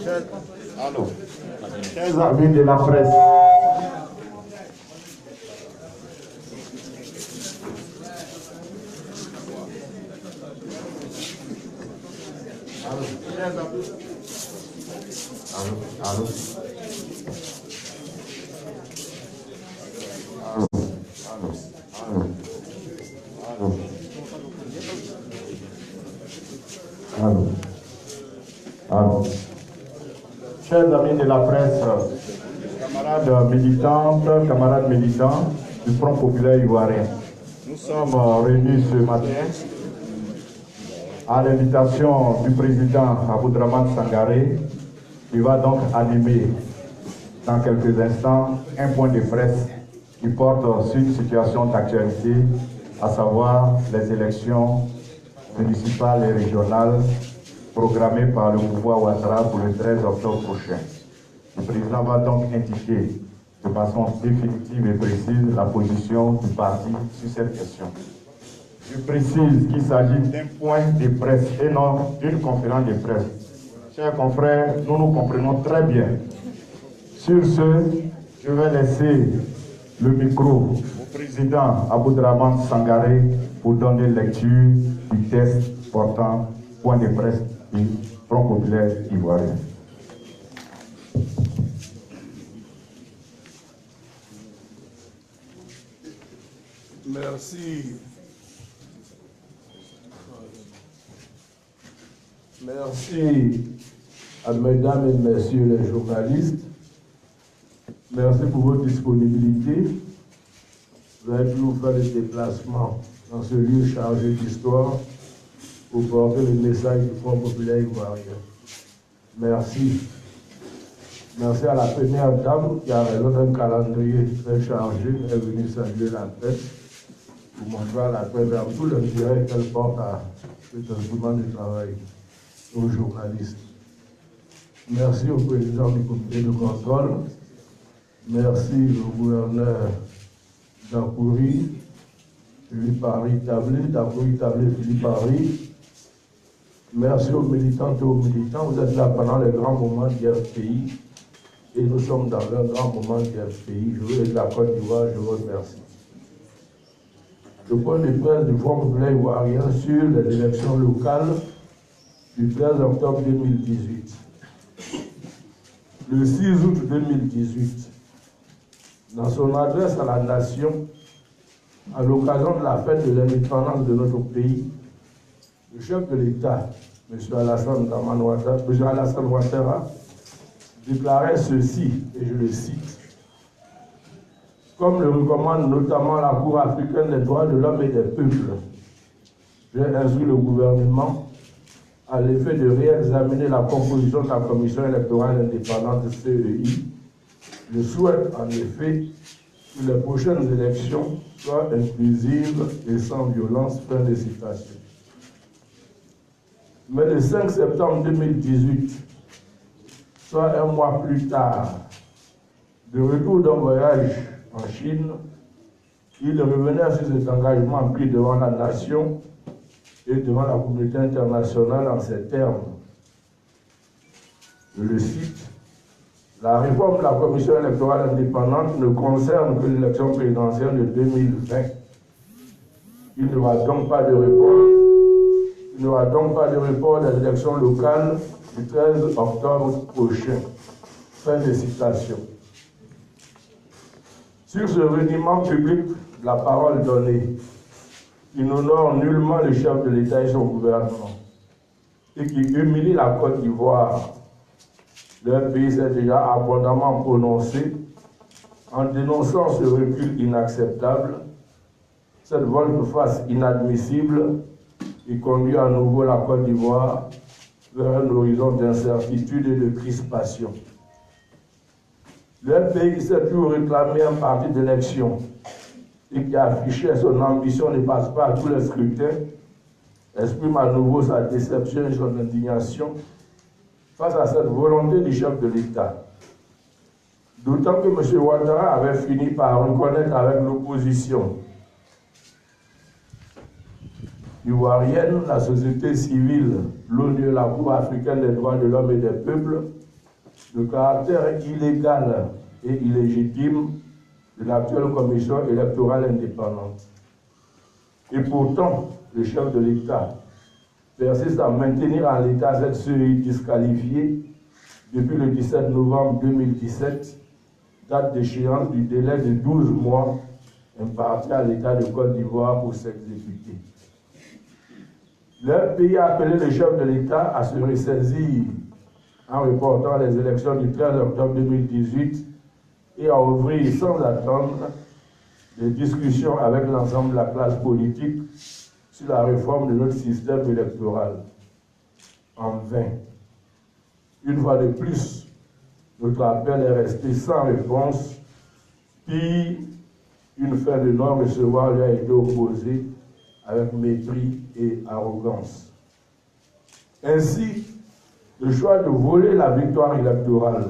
Chers amis de la presse, chers amis de la presse, camarades militantes, camarades militants du Front populaire ivoirien, nous sommes réunis ce matin à l'invitation du président Aboudraman Sangaré, qui va donc animer dans quelques instants un point de presse qui porte sur une situation d'actualité, à savoir les élections municipales et régionales programmées par le pouvoir Ouattara pour le 13 octobre prochain. Le président va donc indiquer de façon définitive et précise la position du parti sur cette question. Je précise qu'il s'agit d'un point de presse et non d'une conférence de presse. Chers confrères, nous nous comprenons très bien. Sur ce, je vais laisser le micro au président Aboudraman Sangaré pour donner lecture du texte portant point de presse du Front populaire ivoirien. Merci. Merci à mesdames et messieurs les journalistes. Merci pour votre disponibilité. Vous avez pu vous faire le déplacement dans ce lieu chargé d'histoire pour porter le message du Front populaire ivoirien. Merci. Merci à la première dame qui a raison d'un calendrier très chargé, est venue saluer la presse pour montrer à la presse dans tout l'intérêt qu'elle porte à cet instrument de travail aux journalistes. Merci au président du comité de contrôle. Merci au gouverneur d'Akouri, Philippe Paris Tablé, d'Akouri Tablé, Philippe Paris. Merci aux militantes et aux militants. Vous êtes là pendant les grands moments du RPI. Et nous sommes dans un grand moment du RPI. Je veux être la Côte d'Ivoire, je vous remercie. Le point de presse du Front populaire ivoirien sur les élections locales du 13 octobre 2018. Le 6 août 2018, dans son adresse à la nation, à l'occasion de la fête de l'indépendance de notre pays, le chef de l'État, M. Alassane Ouattara, déclarait ceci, et je le cite: comme le recommande notamment la Cour africaine des droits de l'homme et des peuples, j'ai instruit le gouvernement à l'effet de réexaminer la composition de la Commission électorale indépendante CEI. Je souhaite en effet que les prochaines élections soient inclusives et sans violence. Fin de citation. Mais le 5 septembre 2018, soit un mois plus tard, de retour d'un voyage en Chine, il revenait sur cet engagement pris devant la nation et devant la communauté internationale en ces termes. Je le cite: la réforme de la Commission électorale indépendante ne concerne que l'élection présidentielle de 2020. Il n'y aura donc pas de report des élections locales du 13 octobre prochain. Fin de citation. Sur ce reniement public de la parole donnée, qui n'honore nullement le chef de l'État et son gouvernement, et qui humilie la Côte d'Ivoire, le pays s'est déjà abondamment prononcé en dénonçant ce recul inacceptable, cette volte-face inadmissible qui conduit à nouveau la Côte d'Ivoire vers un horizon d'incertitude et de crispation. Le pays qui s'est toujours réclamé un parti d'élection et qui a affiché son ambition ne passe pas à tous les scrutins, exprime à nouveau sa déception et son indignation face à cette volonté du chef de l'État. D'autant que M. Ouattara avait fini par reconnaître avec l'opposition ivoirienne, la société civile, l'ONU, la Cour africaine des droits de l'homme et des peuples, le caractère illégal et illégitime de l'actuelle commission électorale indépendante. Et pourtant, le chef de l'État persiste à maintenir en l'état cette CEI disqualifiée depuis le 17 novembre 2017, date d'échéance du délai de 12 mois imparti à l'État de Côte d'Ivoire pour s'exécuter. Le pays a appelé le chef de l'État à se ressaisir en reportant les élections du 13 octobre 2018 et à ouvrir sans attendre des discussions avec l'ensemble de la classe politique sur la réforme de notre système électoral. En vain. Une fois de plus, notre appel est resté sans réponse, puis une fin de non-recevoir lui a été opposée avec mépris et arrogance. Ainsi, le choix de voler la victoire électorale,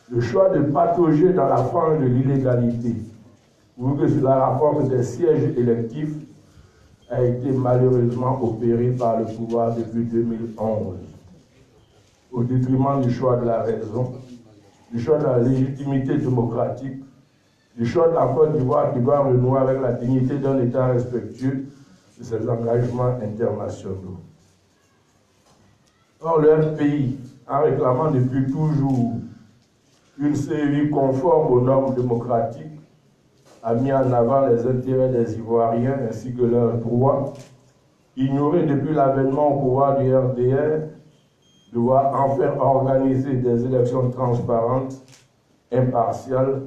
le choix de patauger dans la fange de l'illégalité, pour que cela rapporte des sièges électifs, a été malheureusement opéré par le pouvoir depuis 2011, au détriment du choix de la raison, du choix de la légitimité démocratique, du choix de la Côte d'Ivoire qui doit renouer avec la dignité d'un État respectueux de ses engagements internationaux. Or, leur pays, en réclamant depuis toujours une CEI conforme aux normes démocratiques, a mis en avant les intérêts des Ivoiriens ainsi que leurs droits, ignoré depuis l'avènement au pouvoir du RDR, doit enfin organiser des élections transparentes, impartiales,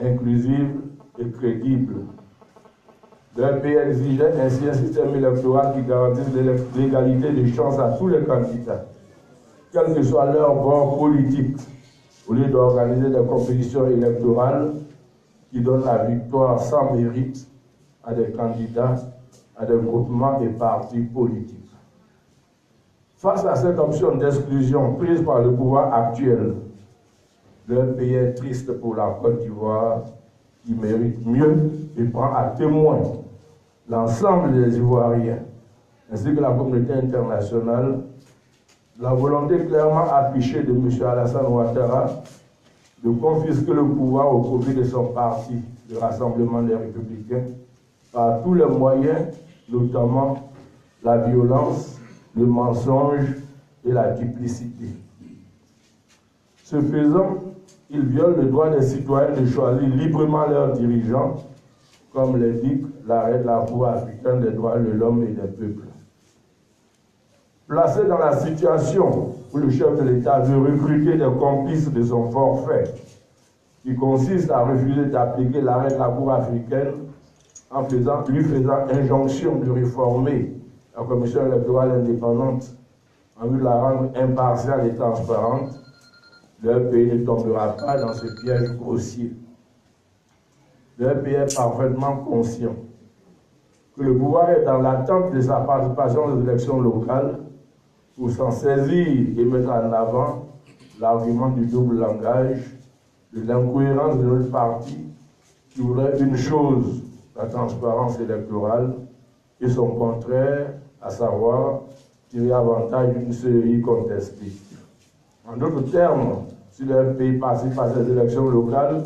inclusives et crédibles. Le pays exigeait ainsi un système électoral qui garantisse l'égalité des chances à tous les candidats, quel que soit leur bord politique, au lieu d'organiser des compétitions électorales qui donnent la victoire sans mérite à des candidats, à des groupements et partis politiques. Face à cette option d'exclusion prise par le pouvoir actuel, le pays est triste pour la Côte d'Ivoire qui mérite mieux et prend à témoin l'ensemble des Ivoiriens ainsi que la communauté internationale la volonté clairement affichée de M. Alassane Ouattara de confisquer le pouvoir au profit de son parti, le Rassemblement des Républicains, par tous les moyens, notamment la violence, le mensonge et la duplicité. Ce faisant, il viole le droit des citoyens de choisir librement leurs dirigeants, comme l'indique l'arrêt de la Cour africaine des droits de l'homme et des peuples. Placé dans la situation où le chef de l'État veut recruter des complices de son forfait, qui consiste à refuser d'appliquer l'arrêt de la Cour africaine en lui faisant injonction de réformer la commission électorale indépendante en vue de la rendre impartiale et transparente, le pays ne tombera pas dans ce piège grossier. Le pays est parfaitement conscient que le pouvoir est dans l'attente de sa participation aux élections locales pour s'en saisir et mettre en avant l'argument du double langage, de l'incohérence de notre parti qui voudrait une chose, la transparence électorale, et son contraire, à savoir tirer avantage d'une CEI contestée. En d'autres termes, si le pays participe à ces élections locales,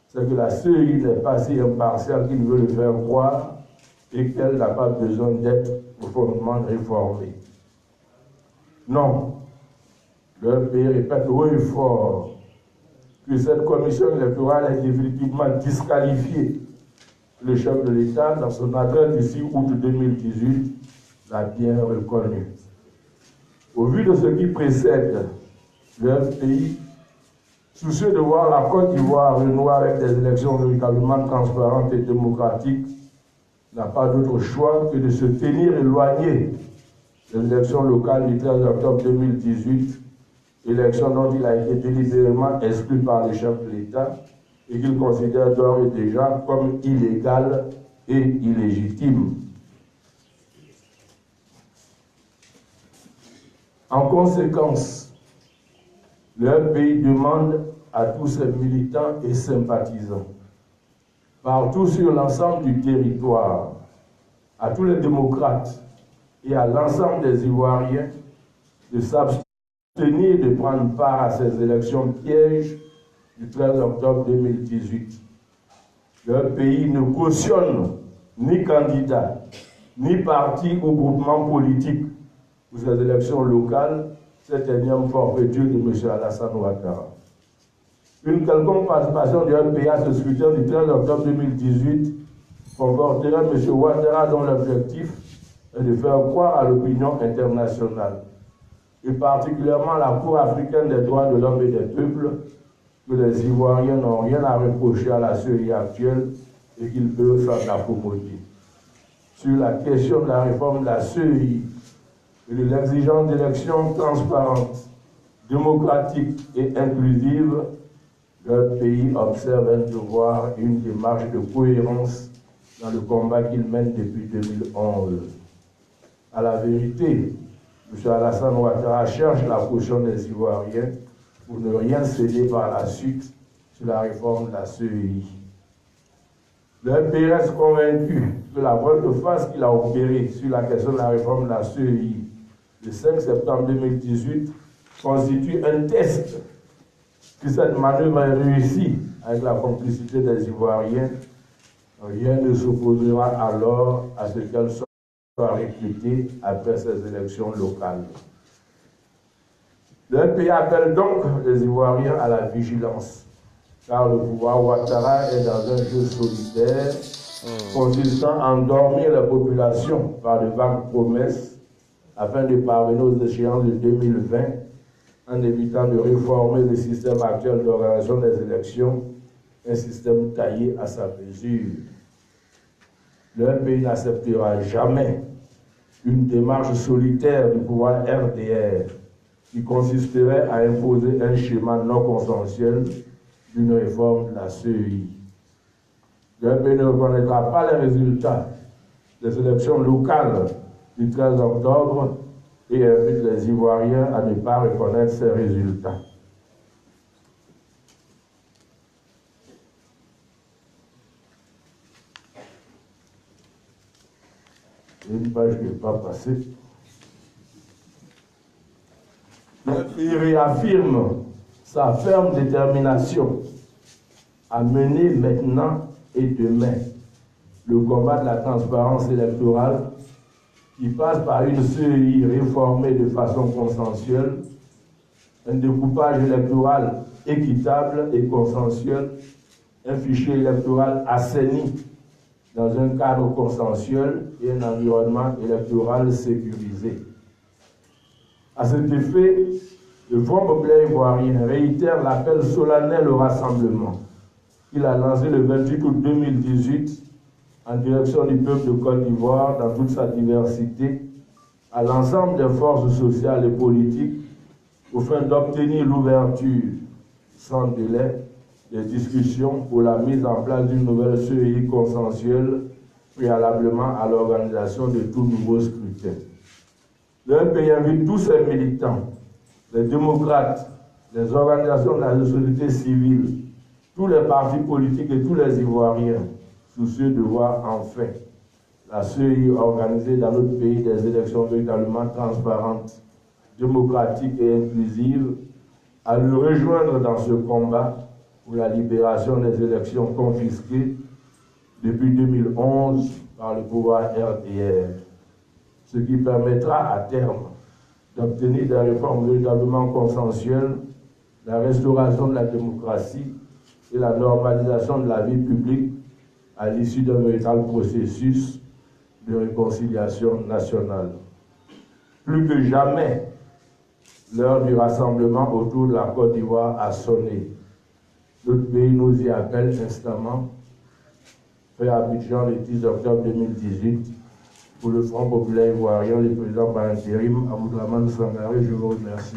c'est que la CEI n'est pas si impartiale qu'il veut le faire croire et qu'elle n'a pas besoin d'être profondément réformée. Non, le pays répète haut et fort que cette commission électorale est définitivement disqualifiée. Le chef de l'État, dans son adresse du 6 août 2018, l'a bien reconnu. Au vu de ce qui précède, le pays, soucieux de voir la Côte d'Ivoire renouer avec des élections véritablement transparentes et démocratiques, n'a pas d'autre choix que de se tenir éloigné des élections locales du 13 octobre 2018, élections dont il a été délibérément exclu par le chef de l'État et qu'il considère d'ores et déjà comme illégales et illégitimes. En conséquence, le pays demande à tous ses militants et sympathisants, partout sur l'ensemble du territoire, à tous les démocrates et à l'ensemble des Ivoiriens de s'abstenir tenir de prendre part à ces élections pièges du 13 octobre 2018. Le pays ne cautionne ni candidat, ni parti ou groupement politique pour ces élections locales, cette énième forfaiture de M. Alassane Ouattara. Une quelconque participation du pays à ce scrutin du 13 octobre 2018 comporterait M. Ouattara dont l'objectif est de faire croire à l'opinion internationale, et particulièrement à la Cour africaine des droits de l'homme et des peuples, que les Ivoiriens n'ont rien à reprocher à la CEI actuelle et qu'ils peuvent s'en accommoder. Sur la question de la réforme de la CEI et de l'exigence d'élections transparentes, démocratiques et inclusives, le pays observe un devoir et une démarche de cohérence dans le combat qu'il mène depuis 2011. À la vérité, M. Alassane Ouattara cherche la caution des Ivoiriens pour ne rien céder par la suite sur la réforme de la CEI. Le pays reste convaincu que la volte-face qu'il a opérée sur la question de la réforme de la CEI le 5 septembre 2018 constitue un test que cette manœuvre est réussie avec la complicité des Ivoiriens. Rien ne s'opposera alors à ce qu'elle soit répétée après ces élections locales. Le pays appelle donc les Ivoiriens à la vigilance, car le pouvoir Ouattara est dans un jeu solitaire consistant à endormir la population par de vagues promesses afin de parvenir aux échéances de 2020 en évitant de réformer le système actuel d'organisation des élections, un système taillé à sa mesure. Le pays n'acceptera jamais une démarche solitaire du pouvoir RDR qui consisterait à imposer un schéma non consensuel d'une réforme de la CEI. Le pays ne reconnaîtra pas les résultats des élections locales du 13 octobre et invite les Ivoiriens à ne pas reconnaître ces résultats. Une page qui n'est pas passée. Il réaffirme sa ferme détermination à mener maintenant et demain le combat de la transparence électorale qui passe par une CEI réformée de façon consensuelle, un découpage électoral équitable et consensuel, un fichier électoral assaini dans un cadre consensuel et un environnement électoral sécurisé. À cet effet, le Front populaire ivoirien réitère l'appel solennel au rassemblement qu'il a lancé le 28 août 2018 en direction du peuple de Côte d'Ivoire dans toute sa diversité, à l'ensemble des forces sociales et politiques, afin d'obtenir l'ouverture sans délai des discussions pour la mise en place d'une nouvelle CEI consensuelle préalablement à l'organisation de tout nouveau scrutin. Le pays invite tous ses militants, les démocrates, les organisations de la société civile, tous les partis politiques et tous les Ivoiriens, soucieux de voir enfin la CEI organiser dans notre pays des élections véritablement transparentes, démocratiques et inclusives, à nous rejoindre dans ce combat pour la libération des élections confisquées depuis 2011 par le pouvoir RDR, ce qui permettra à terme d'obtenir des réformes véritablement consensuelles, la restauration de la démocratie et la normalisation de la vie publique à l'issue d'un véritable processus de réconciliation nationale. Plus que jamais, l'heure du rassemblement autour de la Côte d'Ivoire a sonné. Notre pays nous y appelle instamment. Fait à Abidjan le 10 octobre 2018, pour le Front populaire ivoirien, le président par intérim, Abdourahmane Sangaré, je vous remercie.